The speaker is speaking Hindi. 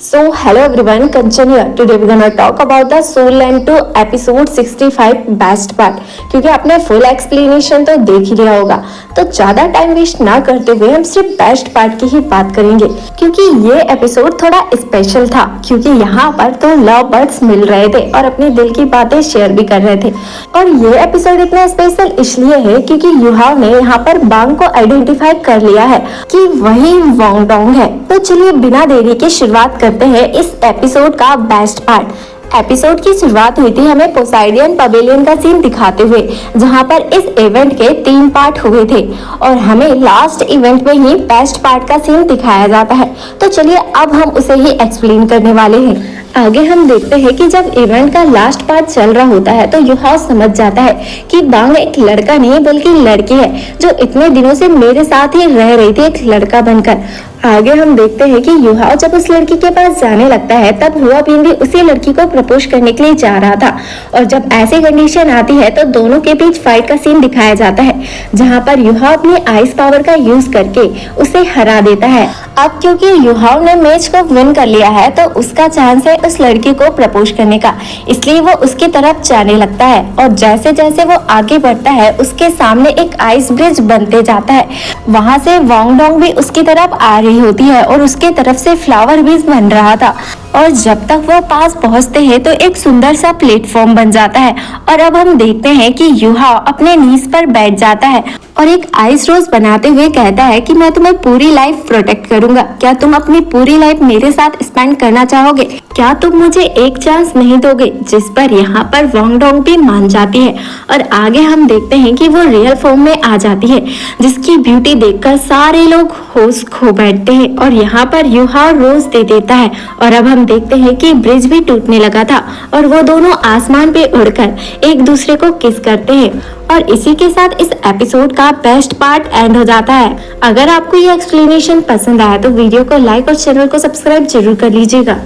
So hello everyone, Kanchan here. Today we're gonna talk about the Soul Land 2 episode 65 best part. क्योंकि आपने फुल एक्सप्लेनेशन तो देख ही लिया होगा, तो ज्यादा टाइम वेस्ट ना करते हुए हम सिर्फ बेस्ट पार्ट की ही बात करेंगे। क्योंकि ये एपिसोड थोड़ा स्पेशल था, क्योंकि यहाँ पर तो लव बर्ड्स मिल रहे थे और अपने दिल की बातें शेयर भी कर रहे थे। और ये एपिसोड इतना स्पेशल इसलिए है क्योंकि युहाव ने यहाँ पर बांग को आइडेंटिफाई कर लिया है कि वही वोंग डोंग है। तो चलिए बिना देरी के शुरुआत करते हैं इस एपिसोड का बेस्ट पार्ट। एपिसोड की शुरुआत हुई थी हमें पोसाइडियन पवेलियन का सीन दिखाते हुए, जहां पर इस इवेंट के 3 पार्ट हुए थे और हमें लास्ट इवेंट में ही बेस्ट पार्ट का सीन दिखाया जाता है। तो चलिए अब हम उसे ही एक्सप्लेन करने वाले हैं। आगे हम देखते हैं कि जब इवेंट का लास्ट पार्ट चल रहा होता है तो युहाव समझ जाता है कि बांग एक लड़का नहीं बल्कि लड़की है जो इतने दिनों से मेरे साथ ही रह रही थी एक लड़का बनकर। आगे हम देखते हैं कि युहाव जब उस लड़की के पास जाने लगता है तब हुआ बीन भी उसी लड़की को प्रपोज करने के लिए जा रहा था। और जब ऐसी कंडीशन आती है तो दोनों के बीच फाइट का सीन दिखाया जाता है, जहां पर युहाव अपने आइस पावर का यूज करके उसे हरा देता है। अब क्योंकि युहाव ने मैच को विन कर लिया है तो उसका चांस है उस लड़की को प्रपोज करने का, इसलिए वो उसकी तरफ जाने लगता है। और जैसे जैसे वो आगे बढ़ता है उसके सामने एक आइस ब्रिज बनते जाता है। वहां से वोंग डोंग भी उसकी तरफ आ रही होती है और उसके तरफ से फ्लावर ब्रिज बन रहा था। और जब तक वो पास पहुंचते हैं तो एक सुंदर सा प्लेटफॉर्म बन जाता है। और अब हम देखते हैं कि युहाव अपने नीज पर बैठ जाता है और एक आइस रोज बनाते हुए कहता है कि मैं तुम्हें पूरी लाइफ प्रोटेक्ट करूंगा। क्या तुम अपनी पूरी लाइफ मेरे साथ स्पेंड करना चाहोगे? क्या तुम मुझे एक चांस नहीं दोगे? जिस पर यहाँ पर वोंग डोंग भी मान जाती है और आगे हम देखते हैं कि वो रियल फॉर्म में आ जाती है, जिसकी ब्यूटी देखकर सारे लोग होश खो बैठते हैं। और यहाँ पर युहाव रोज दे देता है और अब हम देखते हैं कि ब्रिज भी टूटने लगा था और वो दोनों आसमान पे उड़कर एक दूसरे को किस करते हैं। और इसी के साथ इस एपिसोड का बेस्ट पार्ट एंड हो जाता है। अगर आपको ये एक्सप्लेनेशन पसंद आया तो वीडियो को लाइक और चैनल को सब्सक्राइब जरूर कर लीजिएगा।